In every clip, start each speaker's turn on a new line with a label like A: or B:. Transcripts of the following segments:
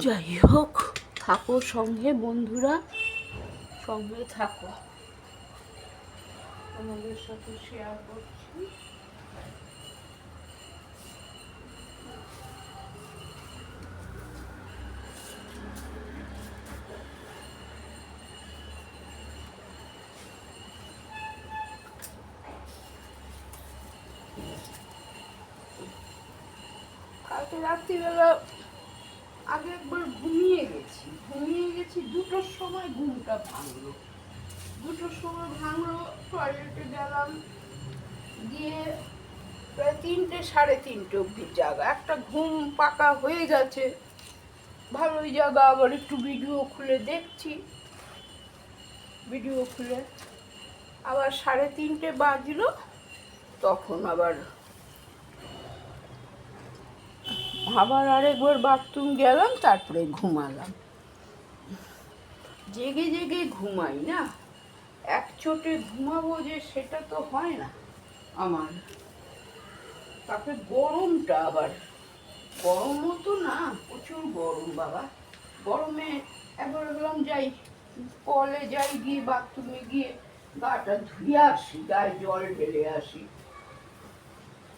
A: যাই হোক, থাকো সঙ্গে বন্ধুরা, সঙ্গে থাকো, তোমাদের সাথে শেয়ার করছি। কালকে রাত্রিবেলা আগে একবার ঘুমিয়ে গেছি 2টোর সময় ঘুমটা ভাঙলো। 2টোর সময় ভাঙলো, টয়লেটে গেলাম, গিয়ে প্রায় 3টে 3:30 অবধি জাগা, একটা ঘুম পাকা হয়ে গেছে, ভালোই জাগা। আবার একটু ভিডিও খুলে দেখছি, ভিডিও খুলে আবার 3:30 বাজলো, তখন আবার আরেকবার বাথরুম গেলাম, তারপরে ঘুমালাম। জেগে জেগে ঘুমাই না, এক চোটে ঘুমাবো যে সেটা তো হয় না আমার। তারপরে গরমটা আবার, গরমও তো না, প্রচুর গরম বাবা। গরমে একবার বললাম যাই কলে যাই, গিয়ে বাথরুমে গিয়ে গাটা ধুয়ে আসি, গায়ে জল ঢেলে আসি।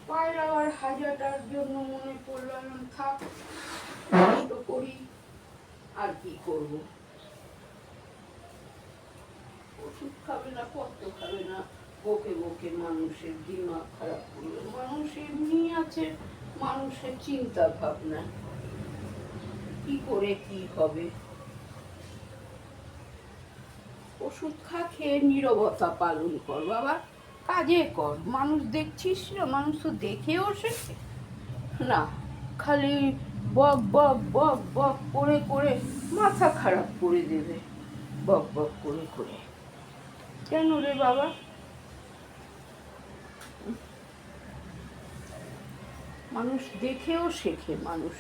A: পায়ের আবার হাজাটার জন্য মনে পড়লাম, থাক কষ্ট করি, আর কি করবো। ওষুধ খাবে না, পত্র খাবে না, বকে বকে মানুষের দিমাগ খারাপ করলো। মানুষ এমনি আছে, মানুষের চিন্তা ভাবনা, কি করে কি হবে। ওষুধ খা, খেয়ে নীরবতা পালন কর বাবা, কাজে কর। মানুষ দেখছিস না, মানুষ তো দেখেও শেখে না, খালি বক বক বক বক করে করে মাথা খারাপ করে দেবে, বক বক করে করে। কেন রে বাবা? মানুষ দেখেও শেখে মানুষ।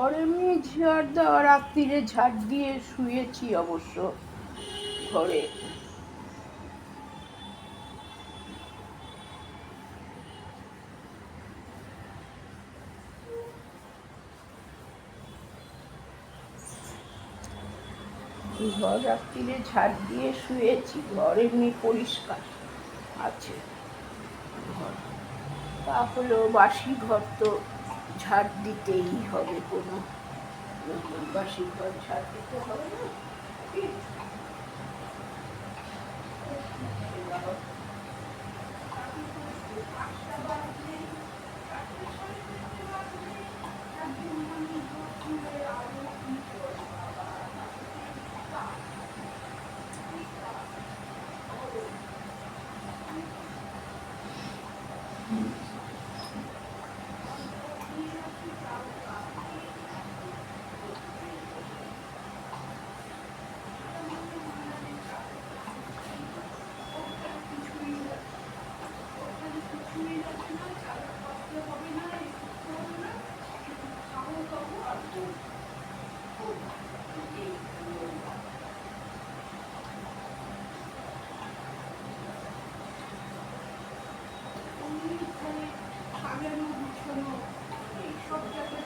A: আর এমনি ঝাড় দেওয়া, রাত্রিরে ঝাড় দিয়ে শুয়েছি অবশ্য ঘরে। ঘর রাত্রিরে ঝাড় দিয়ে শুয়েছি, ঘর এমনি পরিষ্কার আছে ঘর। তাহলেও বাসি ঘর তো ঝাড় দিতেই হবে, কোনো বাসি ঘর ঝাড় দিতে হবে না।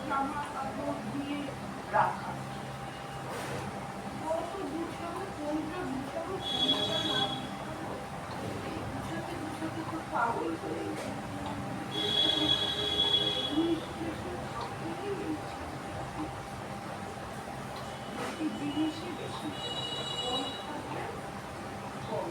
A: জামা কাপড় দিয়ে রাখা, কত গুছাবো, কোনটা গুছাবো কোনটা না গুছাতে গুছাতে তো পাগল হয়ে যায়। জিনিসে বেশি কম থাকলে কম।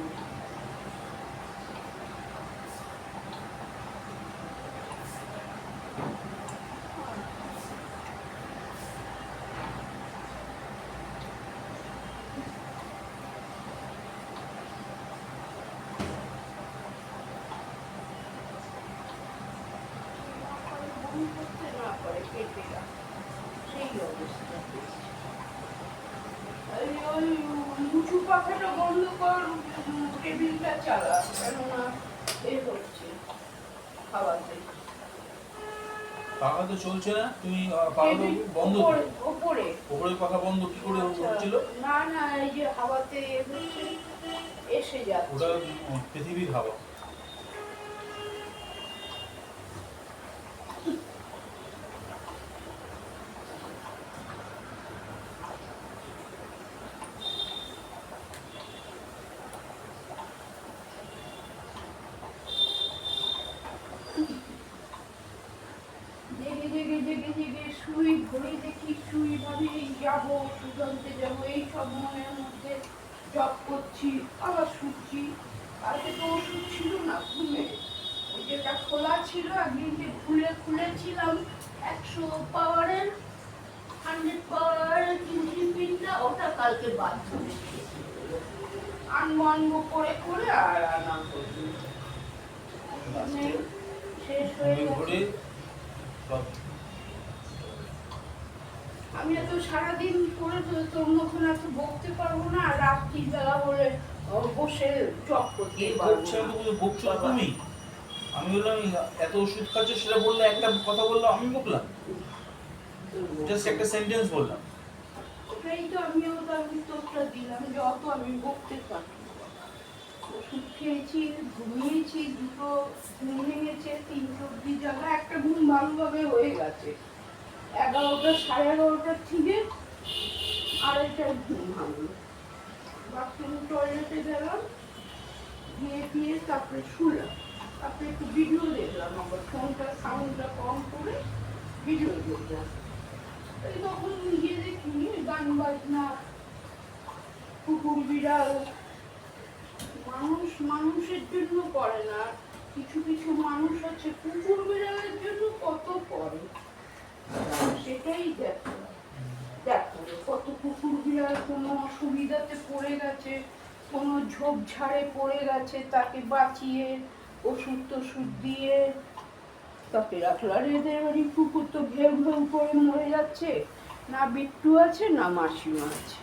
A: করতে না পারে পেটে সেই অবস্থা। ওই উঁচু পাখাটা বন্ধ কর, টেবিলটা চালা, কেননা এ হচ্ছে খাওয়াতে।
B: পাখা তো চলছে না, তুমি পাখা তো বন্ধ,
A: উপরে
B: উপরে পাখা বন্ধ কি করে হচ্ছিল?
A: না না, এই যে হাওয়াতে এসে যাচ্ছে,
B: ওটা পৃথিবীর হাওয়া।
A: ওষুধ আনতে যাবো, এই সব মনের মধ্যে জব করছি, আবার শুচ্ছি। কালকে তো ওষুধ ছিল না ঘুমে, ওই যেটা খোলা ছিল একদিনকে খুলেছিলাম 100 পাওয়ারের 100 পাওয়ারের পিনটা, ওটা কালকে বাদ করে দিয়েছি। আনবো করে করে আর আনা করছি। শেষ হয়ে গেছে। আমি এত সারাদিন করে তো তোর মতন এত বকতে পারবো না, আর রাত্রিবেলা বলে বসে চক করতে পারবো না।
B: তুমি আমি বললাম এত ওষুধ খাচ্ছ, সেটা বললে একটা কথা বললাম, আমি বকলাম, জাস্ট একটা সেন্টেন্স বললাম।
A: ওটাই তো আমিও তার উত্তরটা দিলাম যে অত আমি বকতে পারবো না। ওষুধ খেয়েছি, ঘুমিয়েছি, দুটো ঘুম ভেঙেছে, 3 অব্দি জায়গা, একটা ঘুম ভালোভাবে হয়ে গেছে। 11টা 11:30 থেকে আড়াইটার ঘুম ভাঙলো। বাথরুম টয়লেটে গেলাম, গিয়ে তারপরে শুলাম, তারপরে একটু ভিডিও দেখলাম, আবার ফোনটা সাউন্ডটা কম করে ভিডিও দেখলাম। এই তখন গিয়ে দেখি গান বাজনা, কুকুর বিড়াল। মানুষ মানুষের জন্য করে না, কিছু কিছু মানুষ আছে কুকুর বিড়ালের জন্য কত করে, সেটাই দেখো। কত কুকুর বিড়াল কোনো অসুবিধাতে পড়ে গেছে, কোনো ঝোপঝাড়ে পড়ে গেছে, তাকে বাঁচিয়ে ওষুধ টষুধ দিয়ে তাকে রাখলো। আর এদের বাড়ি কুকুর তো ঘেউ ঘেউ করে মরে যাচ্ছে, না বিট্টু আছে না মাসিমা আছে।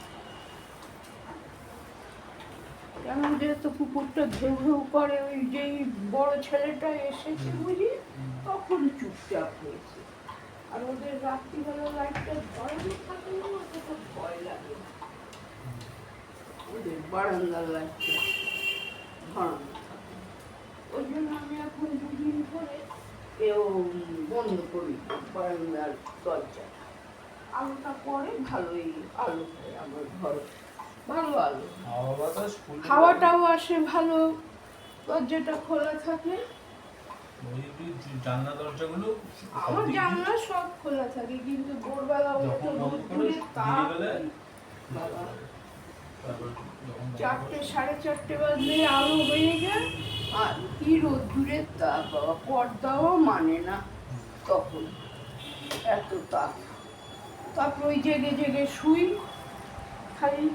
A: কেন যেহেতু কুকুরটা ঘেউ ঘেউ করে, ওই যেই বড় ছেলেটা এসেছে বুঝি তখন চুপচাপ হয়েছে। আর ওদের রাত্রিবেলা লাইটটা ধরানো থাকে না, ওটা তো ভয় লাগে। ওদের বারান্দার লাইটটা ধরানো থাকে, ওই জন্য আমি এখন 2 দিন ধরে বন্ধ করি বারান্দার দরজা। আলোটা পরে ভালোই আলো হয় আমার ঘরে, ভালো আলো, হাওয়াটাও আসে ভালো, দরজাটা খোলা থাকে।
B: জানলা দরজাগুলো
A: আমার জানলা সব খোলা থাকে, কিন্তু ভোরবেলা উঠে রোদ্দুরে তাপ, বাবা 4টে 4:30 বাজলে আলো হয়ে যায়, আর কি রোদ্দুরের তাপ বাবা, পর্দাও মানে না তখন, এত তাপ। তারপর ওই জেগে জেগে শুই, খালি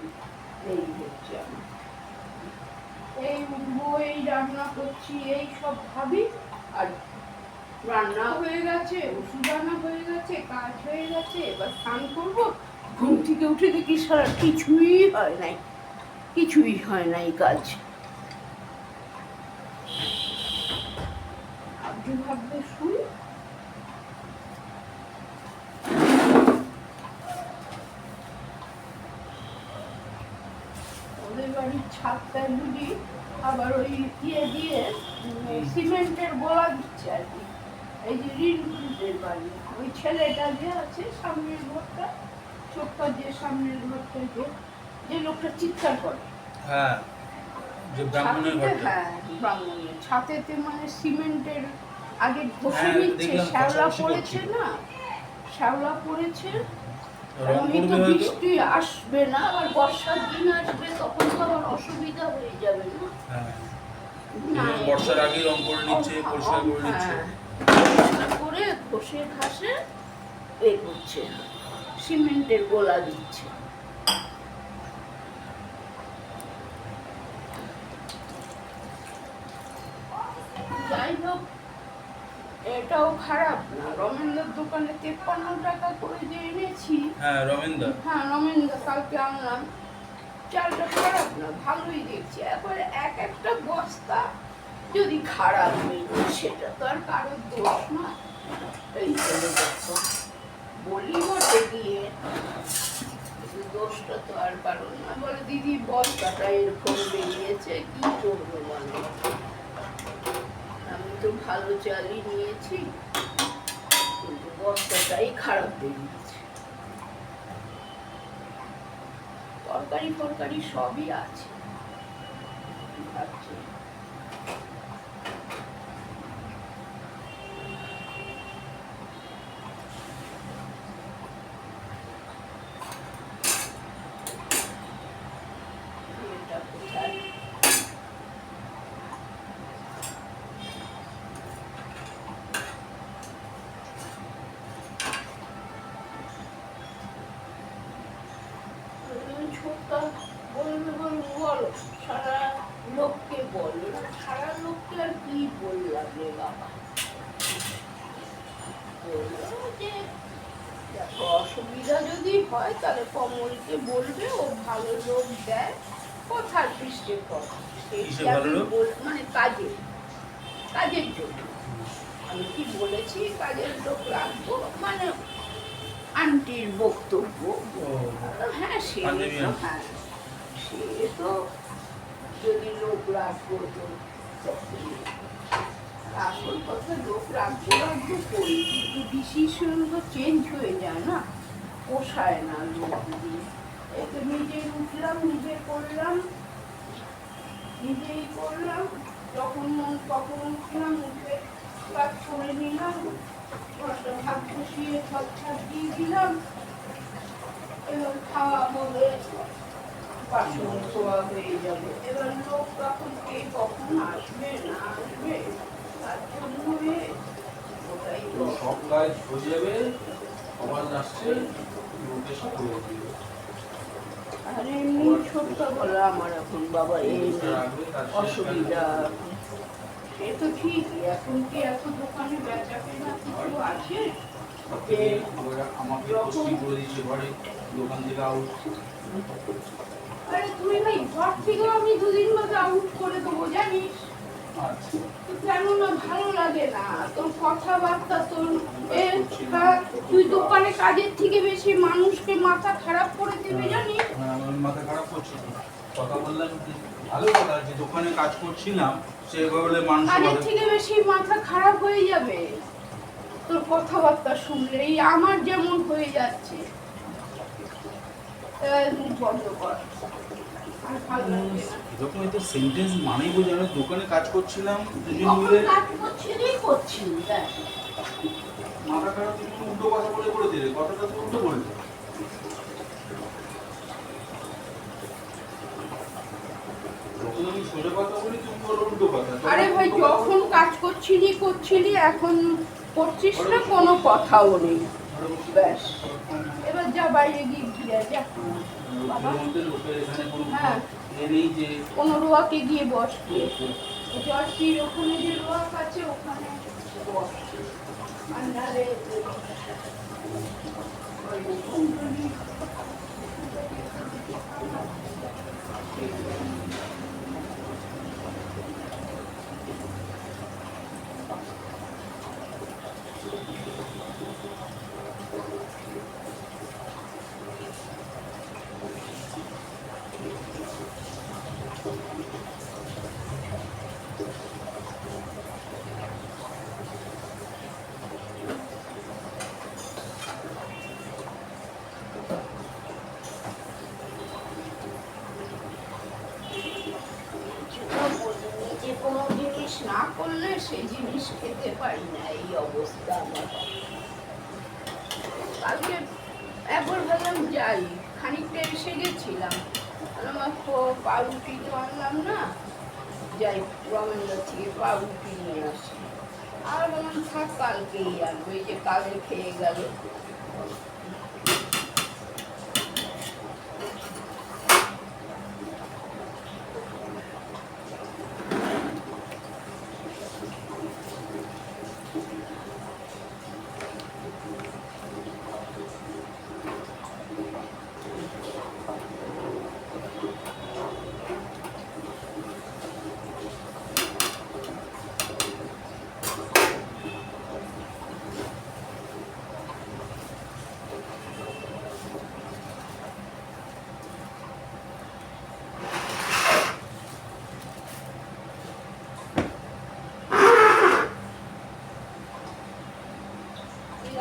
A: এই হচ্ছে আমার, এই উঠবো, এই রান্না করছি, এই সব ভাবি। আর রান্না হয়ে গেছে, ওষুধ আনা হয়ে গেছে, কাজ হয়ে গেছে, এবার স্নান করবো। ঘুম থেকে উঠে দেখি সারা কিছুই হয় নাই কাজ। আপনি ভাববে শুই, ওদের বাড়ির ছাদটায় বুঝি আবার ওই দিয়ে সিমেন্টের গোলা দিচ্ছে আর কি। এই যে রিন্টুদের বাড়ি, ওই ছেলেটা যে আছে সামনের ঘরটা, ছোট্ট যে সামনের ঘরটা, যে লোকটা চিৎকার করে,
B: হ্যাঁ যে ব্রাহ্মণের ঘরটা,
A: হ্যাঁ ব্রাহ্মণের ছাদেতে, মানে সিমেন্টের আগে ঘষে
B: হ্যাঁ,
A: নিচ্ছে,
B: দেখলাম,
A: শ্যাওলা
B: ঘষাঘষি
A: পড়েছে
B: করছিল।
A: না, শ্যাওলা পড়েছে।
B: রং
A: এমনি তো
B: করবে হয়তো।
A: বৃষ্টি আসবে না, আবার বর্ষার দিন আসবে, তখন তো আবার অসুবিধা হয়ে যাবে না।
B: হ্যাঁ
A: না,
B: বর্ষার আগে রং করে নিচ্ছে, পরিষ্কার করে নিচ্ছে,
A: পরিষ্কার করে ঘষে ঘাসে এ করছে, সিমেন্টের গোলা দিচ্ছে। যাই হোক, এটাও খারাপ না, রমেনদার দোকানে 53 টাকা করে যে এনেছি।
B: হ্যাঁ রমেনদা,
A: হ্যাঁ রমেনদা কালকে আনলাম, চালটা খারাপ না, ভালোই দেখছি। একবারে একটা বস্তা যদি খারাপ হয়ে যায়, সেটা তো আর কারোর দোষ না। এই চলে দেখো, বলি বটে গিয়ে, দোষটা তো আর কারণ না। বলে দিদি বস্তাটা এরকম বেরিয়েছে, কি করবো বলো, আমি তো ভালো চালই নিয়েছি, কিন্তু বস্তাটাই খারাপ বেরিয়েছে। তরকারি সবই আছে, ভাবছি লাগে বাবা। বললো যে দেখো অসুবিধা যদি হয় তাহলে কমলকে বলবে, ও ভালো লোক দেয়, কথার পৃষ্ঠের কথা।
B: কিসে ভালো লোক?
A: মানে কাজের জন্য আমি কি বলেছি কাজের লোক রাখবো, মানে আন্টির বক্তব্য। হ্যাঁ সে তো, হ্যাঁ সে তো যদি লোক রাখবো তো আসল কথা লোক রাখবো করি, কিন্তু ডিসিশন তো চেঞ্জ হয়ে যায় না, পোষায় না লোক দিয়ে। একটু নিজেই উঠলাম, নিজে করলাম, নিজেই করলাম, যখন মন তখন উঠলাম, উঠে কাজ করে নিলাম, ঘরটা ভাত বসিয়ে সব ছাড় দিয়ে দিলাম, এবং খাওয়া হবে, বাসন ধোয়া হয়ে যাবে। এবার লোক তখন কে কখন আসবে না আসবে তার জন্য ওটাই তো
B: সব কাজ হয়ে যাবে, আবার আসছে লোকে সব করে দিবে।
A: আর এমনি ছোট্টবেলা আমার এখন বাবা এই অসুবিধা, সে তো ঠিকই। এখন কি এত দোকানে বেচা কেনা কিছু আছে?
B: আমাকে পোস্টিং করে দিয়েছে ঘরে, দোকান থেকে আউট।
A: আরে তুই ভাই ঘর থেকেও আমি দুদিন বাদে আউট করে দেবো জানিস?
B: আচ্ছা
A: কেন না, ভালো লাগে না তোর কথাবার্তা, তোর তুই দোকানে কাজের থেকে বেশি মানুষকে মাথা খারাপ করে দিবি জানিস?
B: আমি মাথা খারাপ করছি না। কথা বললাম ভালো কথা, যে দোকানে কাজ করছিলাম সেভাবে বলে মানুষ
A: কাজের থেকে বেশি মাথা খারাপ হয়ে যাবে তোর কথাবার্তা শুনলে। এই আমার যেমন হয়ে যাচ্ছে, মুখ বন্ধ কর, আর ভালো লাগছে না।
B: এরকম একটা সেন্টেন্স মানেই বোঝা না। দোকানে কাজ করছিলাম দুজন
A: কখন
B: মিলে,
A: কাজ করছিলি দেখ।
B: মাথা খারাপ, তুমি উল্টো কথা বলে দিলে, কথাটা তুমি উল্টো বললে। যখন আমি সোজা কথা বলি তুমি বলো উল্টো কথা।
A: আরে ভাই যখন কাজ করছিলি, এখন করছিস না, কোনো কথাও নেই, ব্যাস। এবার যা বাইরে গিয়ে ঘিরে যা বাবা। হ্যাঁ কোনো রোয়াকে গিয়ে বস, জর্জির ওখানে যে রোয়াক আছে ওখানে বস। আর নাহলে কোনো জিনিস না করলে সেই জিনিস খেতে পারি না, এই অবস্থা আমার। কালকে একবার ভাবলাম যাই, খানিকটা এসে গেছিলাম, আমার পাউরুটি তো আনলাম না, যাই রমেন্দ্র থেকে পাউরুটি নিয়ে আসি। আর বললাম থাক কালকেই আনবো, এই যে কালকে খেয়ে গেল।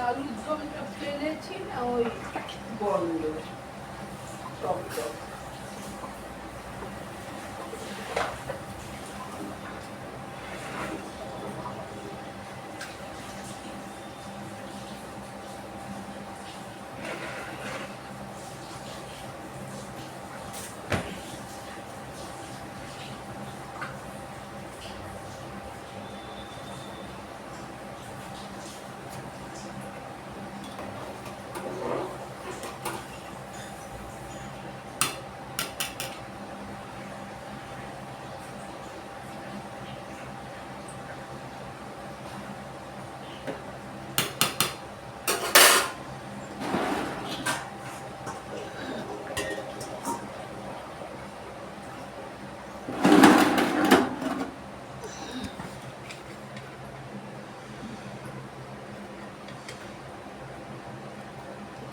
A: আলুর দমটা ফেলেছি না, ওই বন্ধ টক টক।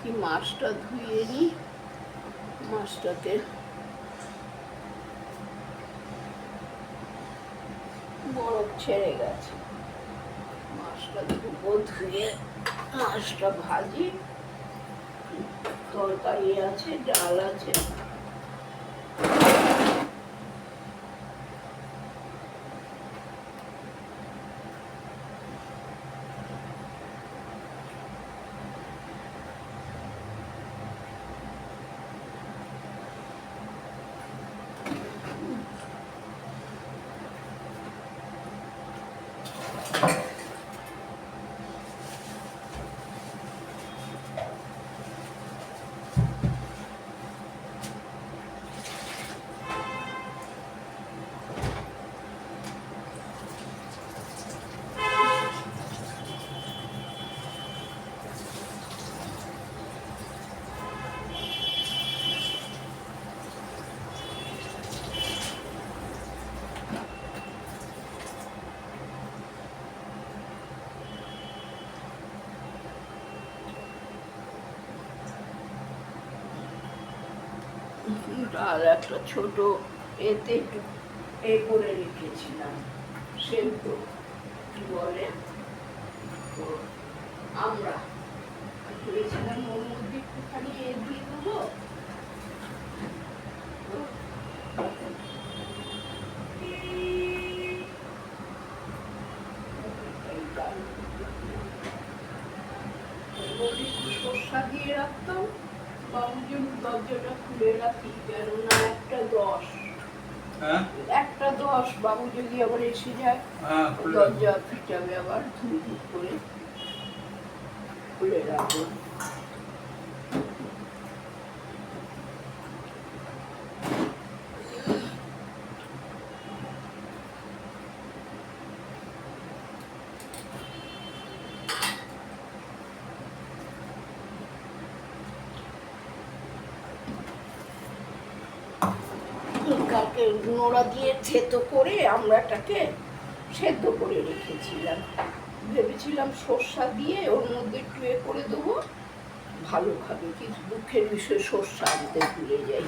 A: দেখি মাছটা ধুয়ে নিই। মাছটাকে বরফ ছেড়ে গেছে, মাছটা ধুবো, ধুয়ে মাছটা ভাজি। তরকারি আছে, ডাল আছে। ডাল একটা ছোট এতে একটু করে রেখেছিলাম, সেদ্ধ কি বলে আমরা ভেবেছিলাম ওর মধ্যে একটুখানি দিয়ে দেবো। সর্ষা দিয়ে রাখতাম, বাবুর দরজাটা খুলে রাখি, কেননা একটা দশ বাবু যদি আবার এসে যায় দরজা ফিটাবে, আবার ধুপ ধুপ করে খুলে রাখবো। কালকে নোড়া দিয়ে থেতো করে আমড়াটাকে সেদ্ধ করে রেখেছিলাম, ভেবেছিলাম সর্ষা দিয়ে ওর মধ্যে একটু করে দেবো, ভালো খাবে। কিন্তু দুঃখের বিষয় সর্ষা আনতে ভুলে যাই,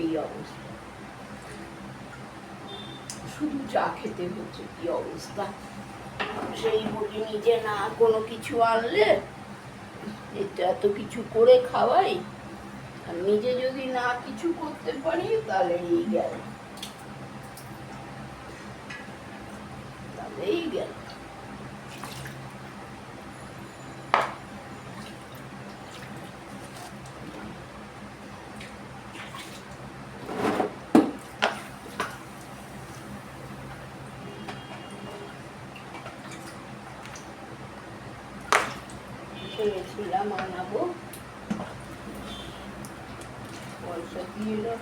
A: এই অবস্থা। শুধু চা খেতে হচ্ছে, কি অবস্থা। সেই বলি নিজে না কোনো কিছু আনলে, এত কিছু করে খাওয়াই, আর নিজে যদি না কিছু করতে পারি তাহলে এই গেল, তাহলেই গেল। ভেবেছিলাম আনাবো, পয়সা দিয়ে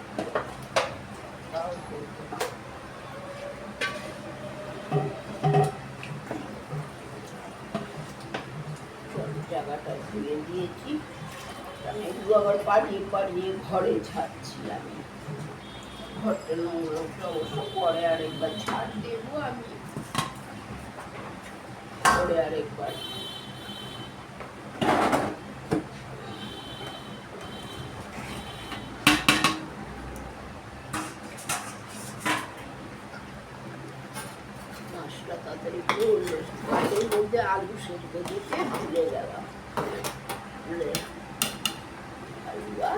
A: তাও জায়গাটা ধুয়ে দিয়েছি, আমি এগুলো আবার পাড়িয়ে পাড়িয়ে ঘরে ঝাড়ছিলাম। ঘরটা নোংরা অবশ্য পরে আরেকবার ঝাড় দেবো, আমি পরে আরেকবার। মাছটা তাড়াতাড়ি করলে ভাতের মধ্যে আলু সেদ্ধ দিতে ভুলে গেলাম, আলুয়া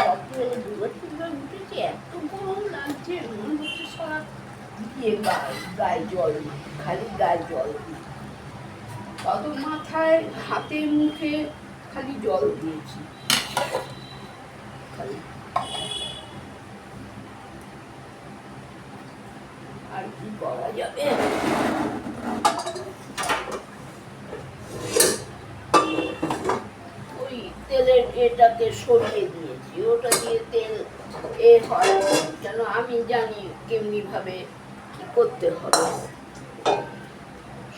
A: রাত্রিবেলা দুবার তিনবার উঠেছি, এত গরম লাগছে, মনে হচ্ছে সারা দিয়ে গায়ে জল, খালি গায়ে জল। কত মাথায় হাতে মুখে খালি জল দিয়েছি, খালি। আর কি করা যাবে? ওই তেলের এটাকে সরিয়ে দিয়েছি, ওটা দিয়ে তেল এ হয় যেন আমি জানি কেমনি ভাবে কি করতে হবে।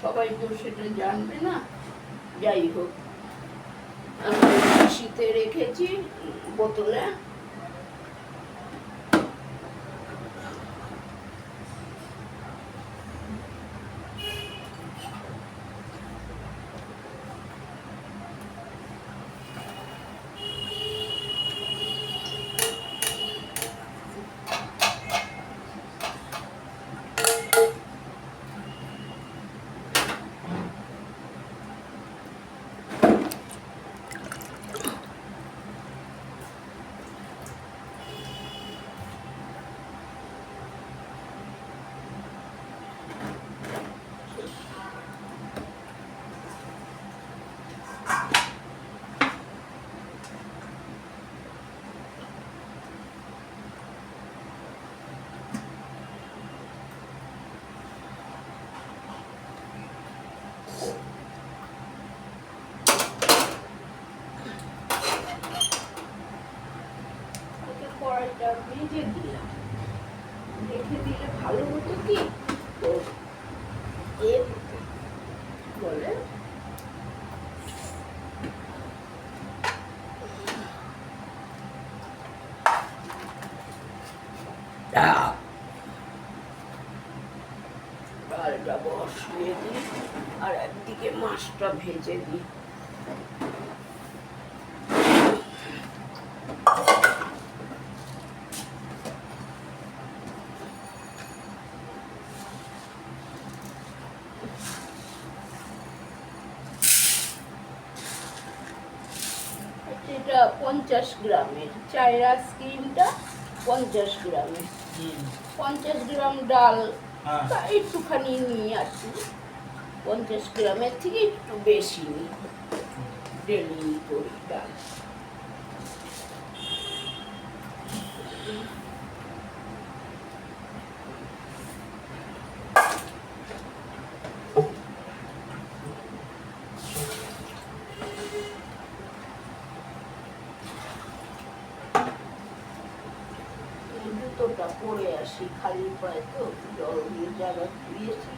A: সবাই তো সেটা জানবে না। যাই হোক, আমি শীতে রেখেছি বোতলে। কড়াইটা ভেজে দিলাম, রেখে দিলে ভালো হতো কি, তো এ বলে ডালটা বসিয়ে দিই আর একদিকে মাছটা ভেজে দিই। এটা 50 গ্রামের চায়ের আইসক্রিমটা, 50 গ্রামের, 50 গ্রাম ডাল একটুখানি নিই আর কি, 50 গ্রামের থেকে একটু বেশি নিই, ডেলি করি ডাল। জুতোটা পরে আসি, খালি পায়ে তো জল দিয়ে জায়গা ধুয়েছি।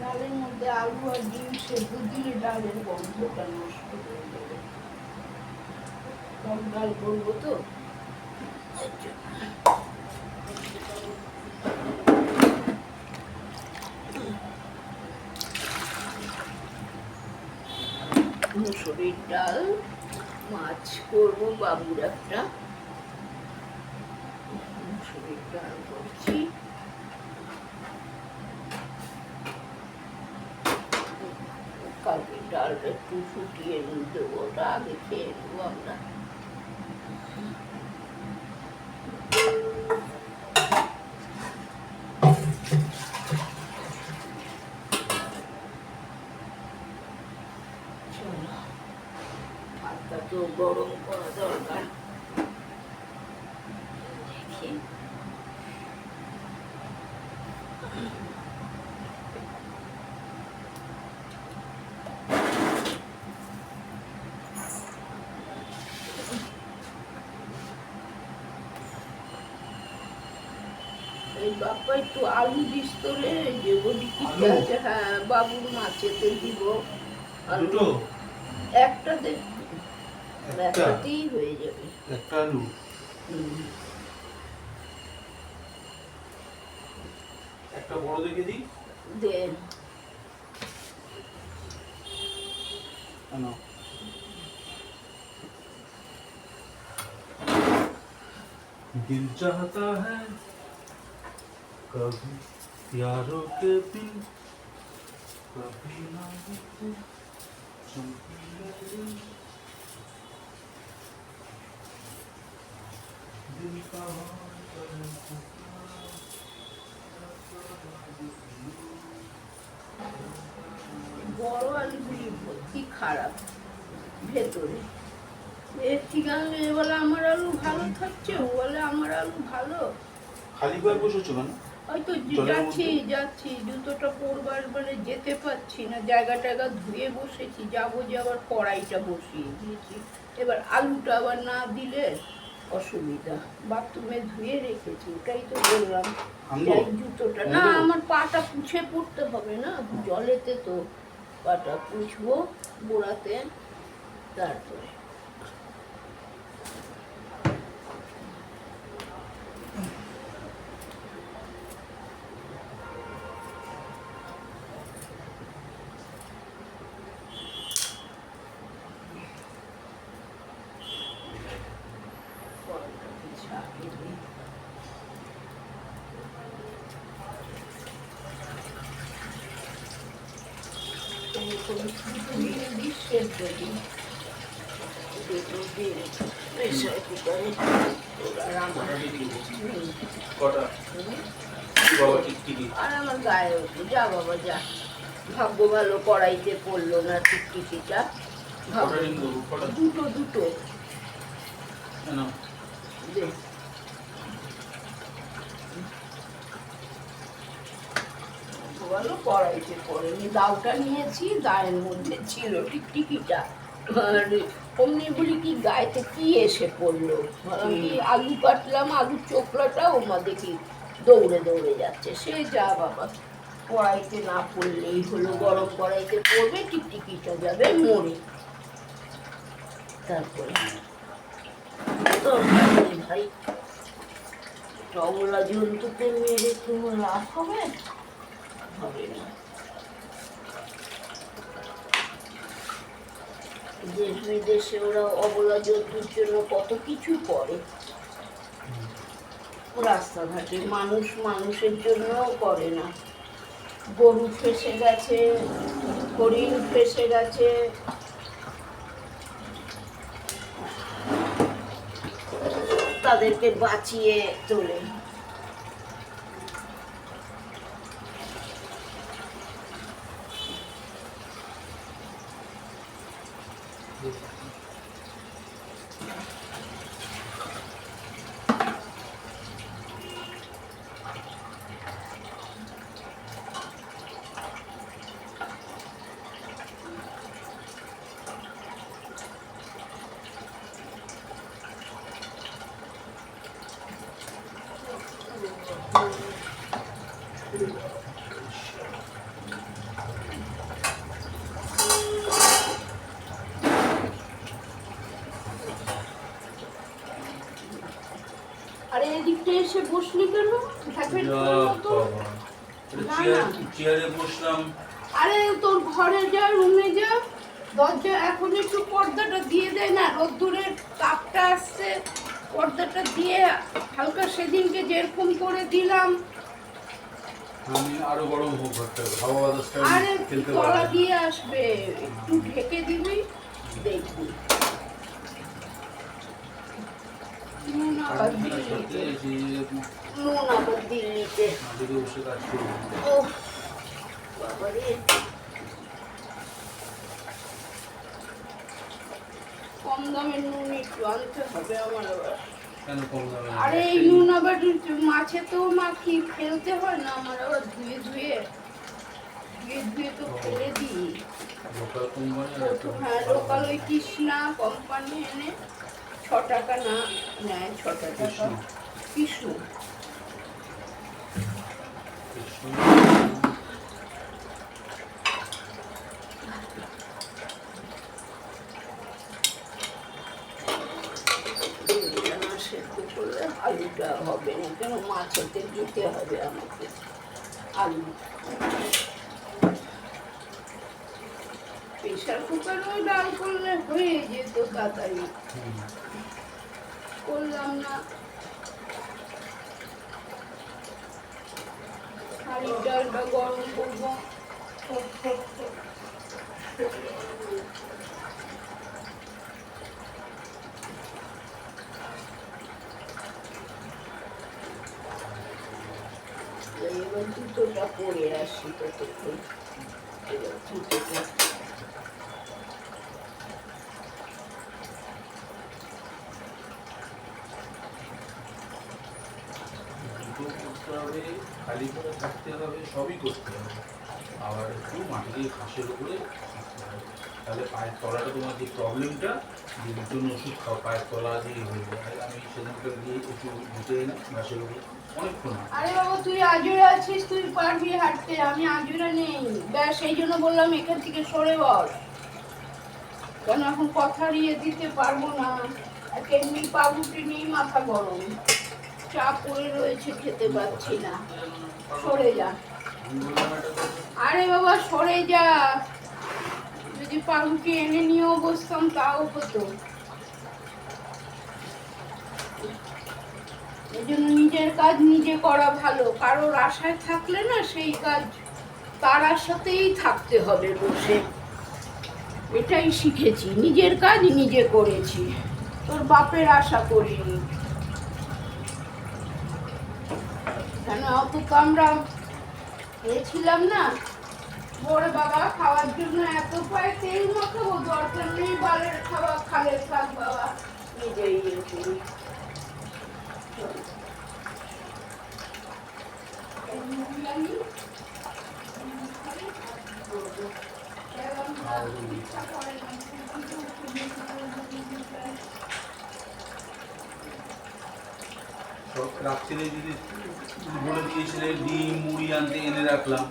A: ডালের মধ্যে আলু আর ডিম সেদ্ধ দিলে ডালের গন্ধটা নষ্ট হয়ে যাবে, টক ডাল করবো তো। মুসুরির ডাল, মাছ করবো বাবুর একটা, মুসুরির ডাল করছি। কালকে ডালটা একটু ফুটিয়ে দেবো, ওটা আগে খেয়ে নেবো আমরা। ভাতটা তো গরম করা দরকার, দেখি। এই বাপ্পা একটু আলু দিস তো রে, যে বডি কিনতে আছে। হ্যাঁ, বাবুর মাছেতে দিব আলু, একটা দেখ, একটাতেই হয়ে যাবে
B: একটা আলু। একটা বড় দেখে দিই
A: দে।
B: नो दिल चाहता है कभी यारों के बिन कभी ना होते चमकीले दिन दिल का
A: বড় আলুগুলি ভর্তি খারাপ ভেতরে। এর ঠিকানা এ বলে আমার আলু ভালো থাকছে, ও বলে আমার আলু ভালো।
B: খালি পায়ে বসেছো কেন?
A: হয়তো
B: জলের
A: যাচ্ছি
B: মধ্যে?
A: যাচ্ছি জুতোটা পরবার বলে যেতে পারছি না, জায়গা টায়গা ধুয়ে বসেছি, যাবো যে আবার কড়াইটা বসিয়ে দিয়েছি। এবার আলুটা আবার না দিলে অসুবিধা, বাথরুমে ধুয়ে রেখেছি, ওটাই তো বললাম।
B: আনবো?
A: যাই জুতোটা না, আমার পাটা পুছে পড়তে হবে না, জলেতে তো পাটা পুছবো বোড়াতে, তারপরে কড়াইটাকে ছাড়িয়ে দিই। প্রেসার কুকারে
B: কটা বাবা টিকটিকি
A: আর আমার গায়ে ওঠে, যা বাবা যা, ভাগ্য ভালো কড়াইতে পড়লো না টিকটিকিটা।
B: কটা ডিম দেবো? কটা?
A: দুটো দুটো
B: না
A: দে। ভালো কড়াইতে পড়েনি, দাউটা নিয়েছি, দায়ের মধ্যে ছিল টিকটিকিটা, আর অমনি বলি কি গায়েতে কি এসে পড়লো, ভাবলাম কি আলু কাটলাম, আলু চোখলাটা ওমা দেখি দৌড়ে দৌড়ে যাচ্ছে। সে যা বাবা, কড়াইতে না পড়লেই হলো, গরম কড়াইতে পড়বে, টিকটিকিটা যাবে মরে। তারপরে তো ভাই টগলা জন্তুকে মেরে তোমার লাভ হবে? হবে না। দেশ বিদেশে ওরা অবলা জন্তুর জন্য কত কিছু করে, রাস্তাঘাটে মানুষ মানুষের জন্যও করে না। গরু ফেসে গেছে, হরিণ ফেসে গেছে, তাদেরকে বাঁচিয়ে তোলে। আরে এদিকটা এসে বসলি কেন? থাকবেন তোর মতো? না, না।
B: চেয়ারে বসলাম।
A: আরে তোর ঘরে যা, রুমে যা, দরজা এখন একটু পর্দাটা দিয়ে দেয় না, রোদ্দুরের তাপটা আসছে, পর্দাটা দিয়ে হালকা সেদিনকে যেরকম করে দিলাম।
B: আমি আরো গরম হোক ঘরটা, হাওয়া বাতাসটা
A: আরে
B: খেলতে
A: তলা
B: পারবো।
A: দিয়ে আসবে, একটু ঢেকে দিবি, দেখবি। নুন আবার দিল্লিতে, নুন আবার দিল্লিতে।
B: মাটিতে বসে কাজ করবো।
A: ওহ, বাবারে। কম দামের নুন একটু আনতে হবে আমার আবার।
B: কেন কম দামে?
A: আরে এই নুন আবার মাছে তো মাখি, ফেলতে হয় না আমার, আবার ধুয়ে ধুয়ে তো ফেলে দিই।
B: লোকাল কোম্পানি আর একটা
A: হ্যাঁ, লোকাল ওই কৃষ্ণা কোম্পানি এনে 6 টাকা না নেয়, 6 টাকা কৃষ্ণ। সেদ্ধ করলে আলুটা হবে না, কেন মাছেতে দিতে হবে আমাকে আলু। প্রেশার কুকারেও ডাল করলে হয়ে যেত তাড়াতাড়ি, করলাম না। শাড়ির ডালটা গরম করবো। এবার জুতোটা পরে আসি ততক্ষণ। এবার জুতোটা
B: দুটো করতে হবে, খালি করে থাকতে হবে, সবই করতে হবে। আবার একটু মাটির ঘাসের উপরে থাকতে হবে, তাহলে পায়ের তলাটা তোমার যে প্রবলেমটা, যে জন্য ওষুধ খাও পায়ের তলা দিয়ে হয়ে যায়। আমি সেদিনকার গিয়ে একটু ঘুটে এলাম ঘাসের উপরে অনেকক্ষণ।
A: আরে বাবা তুই আজুরা আছিস, তুই পারবি হাঁটতে, আমি আজুরা নেই। ব্যাস সেই জন্য বললাম এখান থেকে সরে বল, কেন এখন কথা ইয়ে দিতে পারবো না। এমনি পাউরুটি নেই, মাথা গরম, চা পড়ে রয়েছে, খেতে পাচ্ছি না। সরে যা, আরে বাবা সরে যা। যদি পাউরুটি এনে নিয়েও বসতাম তাও হতো। এই জন্য নিজের কাজ নিজে করা ভালো। কারোর আশায় থাকলে না সেই কাজ তার আশাতেই থাকতে হবে বসে। এটাই শিখেছি, নিজের কাজ নিজে করেছি, তোর বাপের আশা করিনি। কেন অত তো আমরা এছিলাম না, ওরে বাবা খাওয়ার জন্য এত পায়ে তেল মাখাবো, দরকার নেই। বালের খাওয়া খালে থাক বাবা, নিজেই ইয়ে করি।
B: সব রাত্রিরে যদি বলে দিয়েছিলে ডিম মুড়ি আনতে এনে রাখলাম।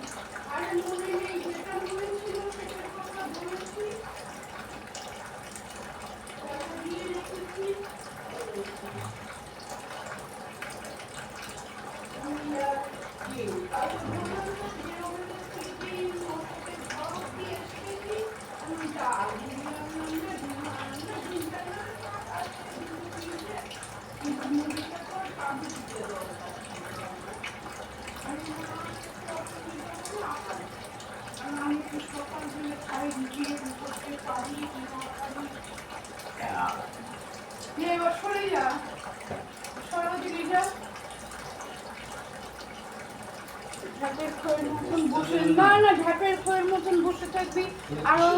A: না না ঢাকের খয়ের মতন বসে থাকবি, আরো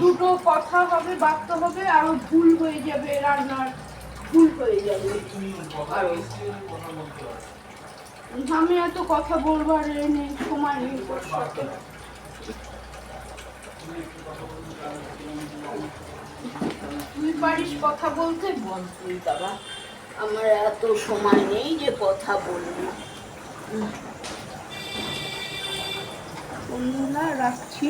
A: দুটো কথা হবে, বাক্য হবে, আরো ভুল হয়ে যাবে, রান্নার ভুল হয়ে যাবে। আমি এত কথা বলবার নেই, সময় নেই তোর সাথে। তুই পারিস কথা বলতে, বল তুই বাবা, আমার এত সময় নেই যে কথা বলবো। বন্ধুরা রাখছি।